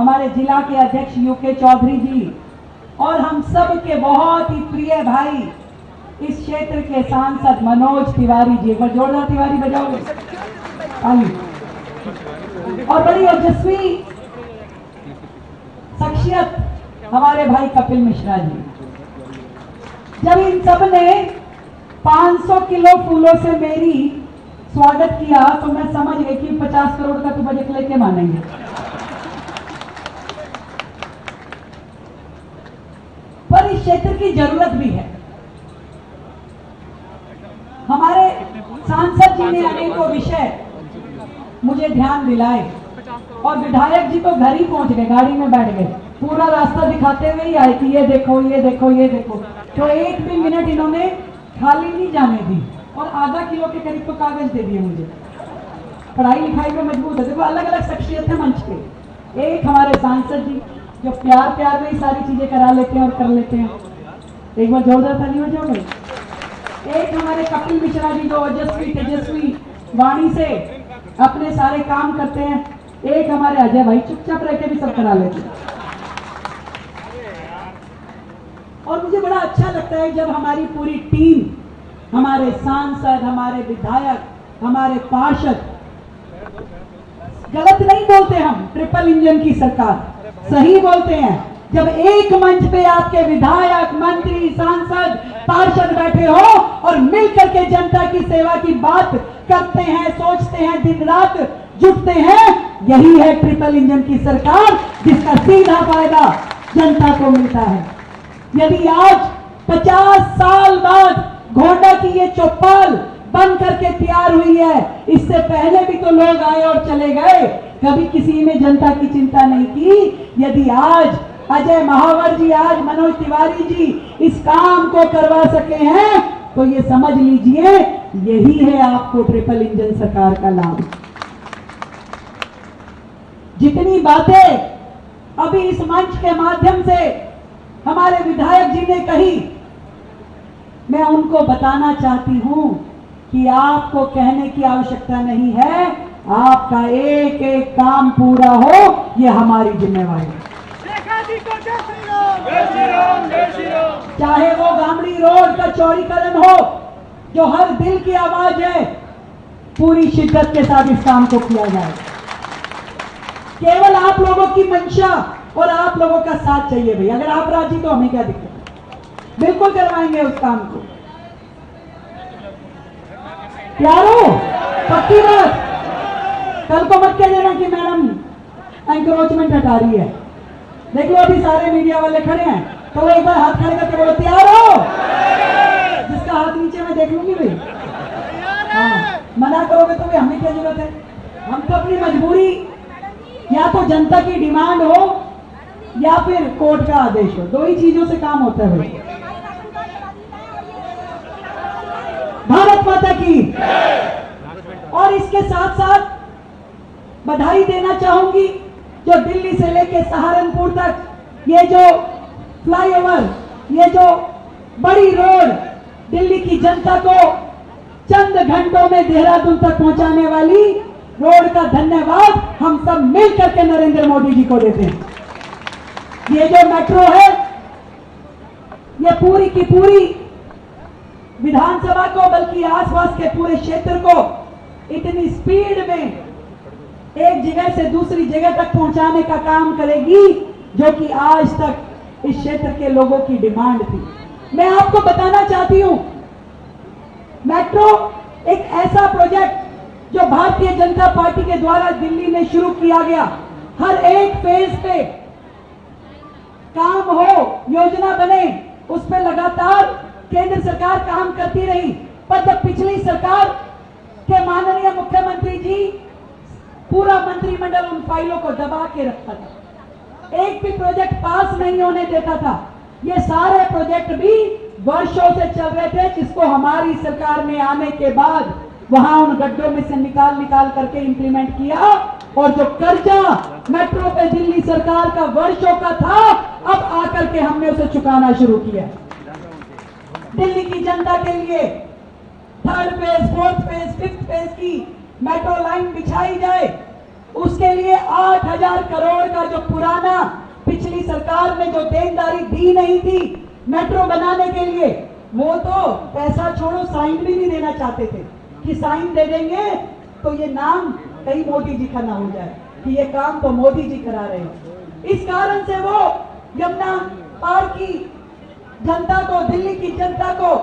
हमारे जिला के अध्यक्ष यूके चौधरी जी और हम सब के बहुत ही प्रिय भाई इस क्षेत्र के सांसद मनोज तिवारी जी, एक बार जोरदार तिवारी बजाओगे। और बड़ी ओजस्वी शख्सियत हमारे भाई कपिल मिश्रा जी। जब इन सब ने 500 किलो फूलों से मेरी स्वागत किया तो मैं समझ गई कि 50 करोड़ का तो बजट लेके मानेंगे। पर इस क्षेत्र की जरूरत भी है। हमारे सांसद जी ने अनेकों विषय मुझे ध्यान दिलाए और विधायक जी तो घर ही पहुंच गए, गाड़ी में बैठ गए, पूरा रास्ता दिखाते हुए ही आए कि ये देखो ये देखो ये देखो। तो एक भी मिनट इन्होंने खाली नहीं जाने दी और आधा किलो के करीब तो कागज दे दिए मुझे। पढ़ाई लिखाई में मजबूत है। देखो अलग अलग शख्सियत है मंच पे। एक हमारे सांसद जी जो प्यार प्यार में ही सारी चीजें करा लेते हैं और कर लेते हैं, एक बार जोरदार ताली हो जाओगे। एक हमारे कपिल मिश्रा जी जो ओजस्वी तेजस्वी वाणी से अपने सारे काम करते हैं। एक हमारे अजय भाई चुपचाप रह के भी सब करा लेते हैं। और मुझे बड़ा अच्छा लगता है जब हमारी पूरी टीम, हमारे सांसद, हमारे विधायक, हमारे पार्षद, गलत नहीं बोलते हम, ट्रिपल इंजन की सरकार, सही बोलते हैं। जब एक मंच पे आपके विधायक, मंत्री, सांसद, पार्षद बैठे हो और मिलकर के जनता की सेवा की बात करते हैं, सोचते हैं, दिन रात जुटते हैं, यही है ट्रिपल इंजन की सरकार जिसका सीधा फायदा जनता को मिलता है। यदि आज 50 साल बाद घोंडा की ये चौपाल बन करके तैयार हुई है, इससे पहले भी तो लोग आए और चले गए, कभी किसी ने जनता की चिंता नहीं की। यदि आज अजय महावर जी, आज मनोज तिवारी जी इस काम को करवा सके हैं तो ये समझ लीजिए यही है आपको ट्रिपल इंजन सरकार का लाभ। जितनी बातें अभी इस मंच के माध्यम से हमारे विधायक जी ने कही, मैं उनको बताना चाहती हूं कि आपको कहने की आवश्यकता नहीं है, आपका एक एक काम पूरा हो ये हमारी जिम्मेवारी है। चाहे वो गामड़ी रोड का चौड़ीकरण हो जो हर दिल की आवाज है, पूरी शिद्दत के साथ इस काम को किया जाए। केवल आप लोगों की मंशा और आप लोगों का साथ चाहिए भाई। अगर आप राजी तो हमें क्या दिक्कत, बिल्कुल करवाएंगे उस काम को। प्यारो पक्की बात, कल को मत कह देना कि मैडम एंक्रोचमेंट हटा रही है। देख लो अभी सारे मीडिया वाले खड़े हैं तो एक बार हाथ खड़े करके बोलो तैयार हो। जिसका हाथ नीचे मैं देख लूंगी भाई। हाँ, मना करोगे तो भी हमें क्या जरूरत है। हम तो अपनी मजबूरी, या तो जनता की डिमांड हो या फिर कोर्ट का आदेश हो, दो ही चीजों से काम होता है भाई। भारत माता की। और इसके साथ साथ बधाई देना चाहूंगी जो दिल्ली से लेके सहारनपुर तक ये जो फ्लाईओवर, ये जो बड़ी रोड दिल्ली की जनता को चंद घंटों में देहरादून तक पहुंचाने वाली रोड का धन्यवाद हम सब मिलकर के नरेंद्र मोदी जी को देते हैं। ये जो मेट्रो है ये पूरी की पूरी विधानसभा को बल्कि आसपास के पूरे क्षेत्र को इतनी स्पीड में एक जगह से दूसरी जगह तक पहुंचाने का काम करेगी जो कि आज तक इस क्षेत्र के लोगों की डिमांड थी। मैं आपको बताना चाहती हूं, मेट्रो एक ऐसा प्रोजेक्ट जो भारतीय जनता पार्टी के द्वारा दिल्ली में शुरू किया गया। हर एक फेज पे काम हो, योजना बने, उस पर लगातार केंद्र सरकार काम करती रही। पर जब पिछली सरकार के माननीय मुख्यमंत्री जी पूरा मंत्रिमंडल उन फाइलों को दबा के रखता था, एक भी प्रोजेक्ट पास नहीं होने देता था। ये सारे प्रोजेक्ट भी वर्षों से चल रहे थे, जिसको हमारी सरकार में आने के बाद वहां उन गड्ढों में से निकाल करके इंप्लीमेंट किया। और जो कर्जा मेट्रो पे दिल्ली सरकार का वर्षों का था, अब आकर के हमने उसे चुकाना शुरू किया। दिल्ली की जनता के लिए third phase, fourth phase, fifth phase की मेट्रो लाइन बिछाई जाए उसके लिए 8,000 करोड़ का जो पुराना पिछली सरकार ने जो देनदारी दी नहीं थी मेट्रो बनाने के लिए, वो तो पैसा छोड़ो साइन भी नहीं देना चाहते थे कि साइन दे देंगे तो ये नाम कहीं मोदी जी का ना हो जाए कि ये काम तो मोदी जी करा रहे हैं। इस कारण से वो यमुना पार की जनता को, दिल्ली की जनता को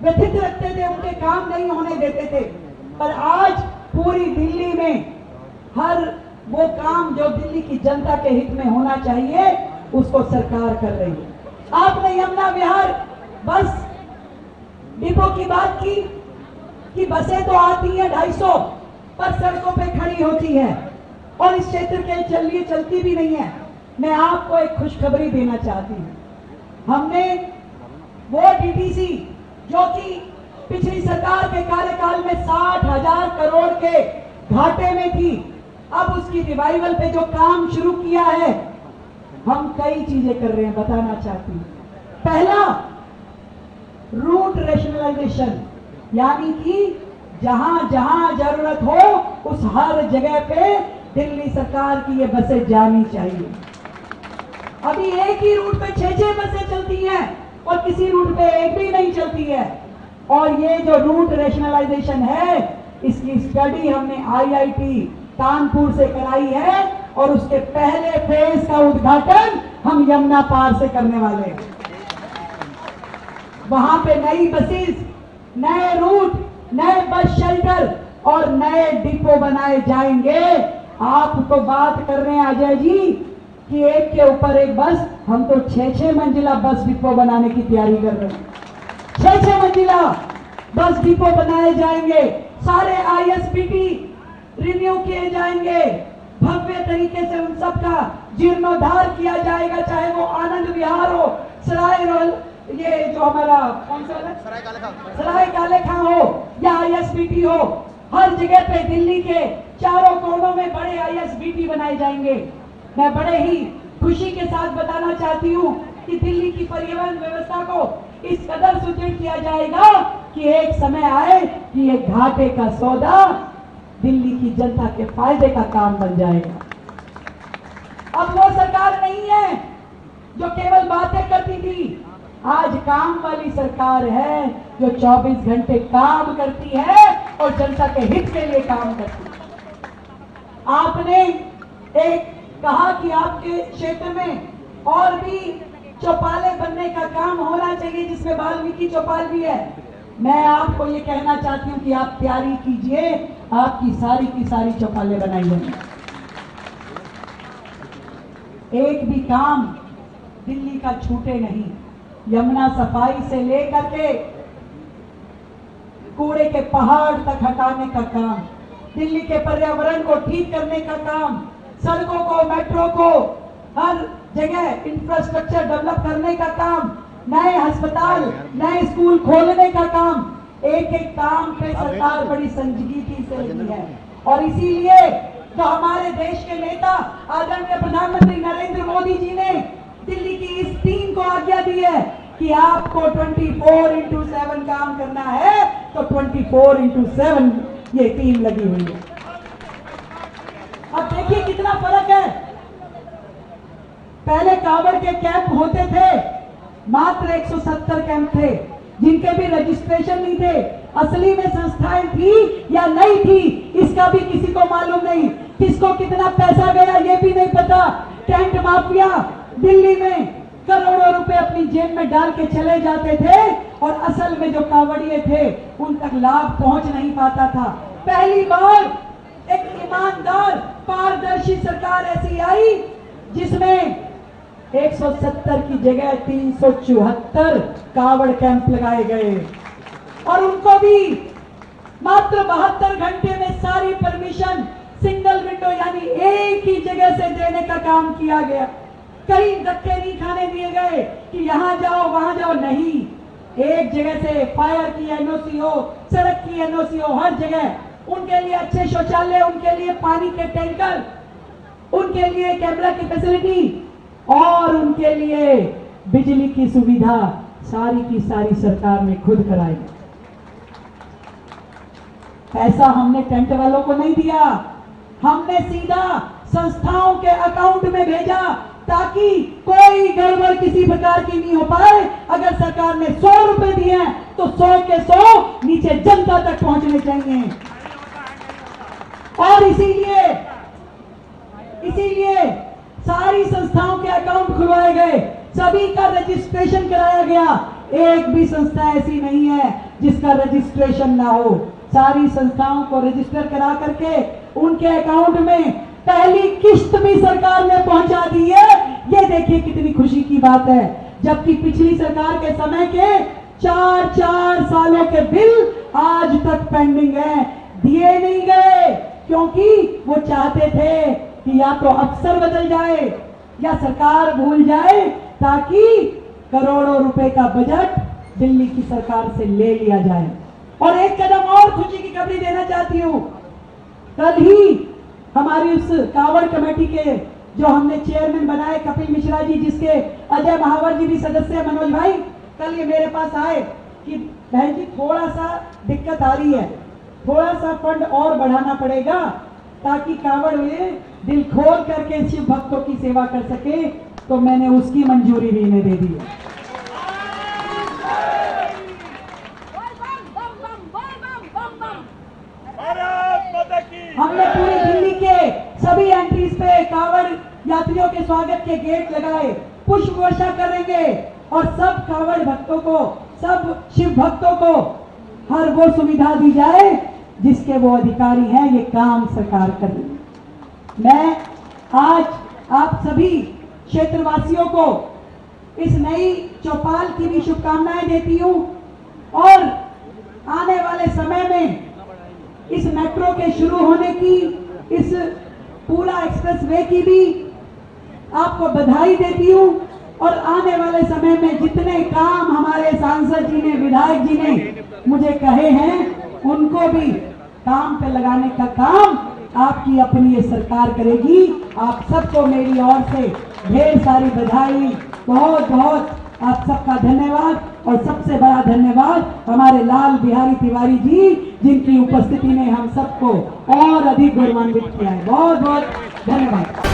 व्यथित रखते थे, उनके काम नहीं होने देते थे। पर आज पूरी दिल्ली में हर वो काम जो दिल्ली की जनता के हित में होना चाहिए उसको सरकार कर रही है। आपने यमुना विहार बस डिपो की बात की कि बसें तो आती हैं 250 पर सड़कों पे खड़ी होती है और इस क्षेत्र के लिए चलती भी नहीं है। मैं आपको एक खुशखबरी देना चाहती हूँ। हमने वो डीटीसी जो कि पिछली सरकार के कार्यकाल में 60,000 करोड़ के घाटे में थी, अब उसकी रिवाइवल पे जो काम शुरू किया है, हम कई चीजें कर रहे हैं, बताना चाहती हूँ। पहला, रूट रेशनलाइजेशन, यानी कि जहां जहां जरूरत हो उस हर जगह पे दिल्ली सरकार की ये बसें जानी चाहिए। अभी एक ही रूट पे 6-6 बसें चलती हैं और किसी रूट पे एक भी नहीं चलती है। और ये जो रूट रेशनलाइजेशन है, इसकी स्टडी हमने आईआईटी कानपुर से कराई है और उसके पहले फेज का उद्घाटन हम यमुना पार से करने वाले हैं। वहां पे नई बसेस, नए रूट, नए बस शेल्टर और नए डिपो बनाए जाएंगे। आप तो बात कर रहे हैं अजय जी कि एक के ऊपर एक बस, हम तो 6-6 मंजिला बस डिपो बनाने की तैयारी कर रहे हैं। 6-6 मंजिला बस डिपो बनाए जाएंगे, सारे आईएसबीटी रिन्यू किए जाएंगे, भव्य तरीके से उन सबका जीर्णोद्धार किया जाएगा, चाहे वो आनंद विहार हो, सराय रोल, ये जो हमारा कौन सा सराय काले खां हो या आईएसबीटी हो, हर जगह पे दिल्ली के चारों कोनों में बड़े आईएसबीटी बनाए जाएंगे। मैं बड़े ही खुशी के साथ बताना चाहती हूँ कि दिल्ली की परिवहन व्यवस्था को इस कदर सुदृढ़ किया जाएगा कि एक समय आए कि ये घाटे का सौदा दिल्ली की जनता के फायदे का काम बन जाएगा। अब वो सरकार नहीं है जो केवल बातें करती थी, आज काम वाली सरकार है जो 24 घंटे काम करती है और जनता के हित के लिए काम करती है। आपने एक कहा कि आपके क्षेत्र में और भी चौपाले बनने का काम होना चाहिए जिसमें वाल्मीकि चौपाल भी है। मैं आपको ये कहना चाहती हूँ कि आप तैयारी कीजिए, आपकी सारी की सारी चौपालें बनाई जाएंगी। एक भी काम दिल्ली का छूटे नहीं। यमुना सफाई से लेकर के कूड़े के पहाड़ तक हटाने का काम, दिल्ली के पर्यावरण को ठीक करने का काम, सड़कों को, मेट्रो को, हर जगह इंफ्रास्ट्रक्चर डेवलप करने का काम, नए अस्पताल, नए स्कूल खोलने का काम, एक एक काम पे सरकार बड़ी संजीदगी से लगी है। और इसीलिए तो हमारे देश के नेता आदरणीय प्रधानमंत्री नरेंद्र मोदी जी ने दिल्ली की इस टीम को आज्ञा दी है कि आपको 24/7 काम करना है, तो 24/7 ये टीम लगी हुई है। अब देखिए कितना फर्क है। पहले कांवड़ के कैंप होते थे, मात्र 170 कैंप थे जिनके भी रजिस्ट्रेशन नहीं थे। असली में संस्थाएं थी या नहीं थी इसका भी किसी को मालूम नहीं, किसको कितना पैसा गया ये भी नहीं पता। टेंट माफिया दिल्ली में करोड़ों रुपए अपनी जेब में डाल के चले जाते थे और असल में जो कांवड़िए थे उन तक लाभ पहुंच नहीं पाता था। पहली बार एक ईमानदार पारदर्शी सरकार ऐसी आई जिसमें 170 की जगह 374 कांवड़ कैंप लगाए गए और उनको भी मात्र 72 घंटे में सारी परमिशन सिंगल विंडो यानी एक ही जगह से देने का काम किया गया। कहीं धक्के नहीं खाने दिए गए कि यहां जाओ वहां जाओ, नहीं, एक जगह से फायर की एनओसी हो, सड़क की एनओसी हो, हर जगह उनके लिए अच्छे शौचालय, उनके लिए पानी के टैंकर, उनके लिए कैमरा की फैसिलिटी और उनके लिए बिजली की सुविधा सारी की सारी सरकार ने खुद कराई। पैसा हमने टेंट वालों को नहीं दिया, हमने सीधा संस्थाओं के अकाउंट में भेजा ताकि कोई गड़बड़ किसी प्रकार की नहीं हो पाए। अगर सरकार ने 100 रुपए दिए हैं तो 100 के 100 नीचे जनता तक पहुंचने चाहिए। और इसीलिए सारी संस्थाओं के अकाउंट खुलवाए गए, सभी का रजिस्ट्रेशन कराया गया। एक भी संस्था ऐसी नहीं है जिसका रजिस्ट्रेशन ना हो। सारी संस्थाओं को रजिस्टर करा करके उनके अकाउंट में पहली किस्त भी सरकार ने पहुंचा दी है। ये देखिए कितनी खुशी की बात है। जबकि पिछली सरकार के समय के 4 सालों के बिल आज तक पेंडिंग है, दिए नहीं गए, क्योंकि वो चाहते थे कि या तो अफसर बदल जाए या सरकार भूल जाए, ताकि करोड़ों रुपए का बजट दिल्ली की सरकार से ले लिया जाए। और एक कदम और खुशी की खबरी देना चाहती हूँ। कल ही हमारी उस कांवड़ कमेटी के जो हमने चेयरमैन बनाए कपिल मिश्रा जी, जिसके अजय महावर जी भी सदस्य है, मनोज भाई, कल ये मेरे पास आए कि बहन जी थोड़ा सा दिक्कत आ रही है, थोड़ा सा फंड और बढ़ाना पड़ेगा ताकि कांवड़ में दिल खोल करके शिव भक्तों की सेवा कर सके। तो मैंने उसकी मंजूरी भी इन्हें दे दी है। हमने पूरी दिल्ली के सभी एंट्रीज पे कांवड़ यात्रियों के स्वागत के गेट लगाए, पुष्प वर्षा करेंगे और सब कांवड़ भक्तों को, सब शिव भक्तों को हर वो सुविधा दी जाए जिसके वो अधिकारी हैं। ये काम सरकार कर रही है। मैं आज आप सभी क्षेत्रवासियों को इस नई चौपाल की भी शुभकामनाएं देती हूँ और आने वाले समय में इस मेट्रो के शुरू होने की, इस पूरा एक्सप्रेस वे की भी आपको बधाई देती हूँ। और आने वाले समय में जितने काम हमारे सांसद जी ने, विधायक जी ने मुझे कहे हैं, उनको भी काम पे लगाने का काम आपकी अपनी ये सरकार करेगी। आप सबको मेरी ओर से ढेर सारी बधाई, बहुत बहुत आप सबका धन्यवाद। और सबसे बड़ा धन्यवाद हमारे लाल बिहारी तिवारी जी, जिनकी उपस्थिति ने हम सबको और अधिक गौरवान्वित किया है। बहुत बहुत धन्यवाद।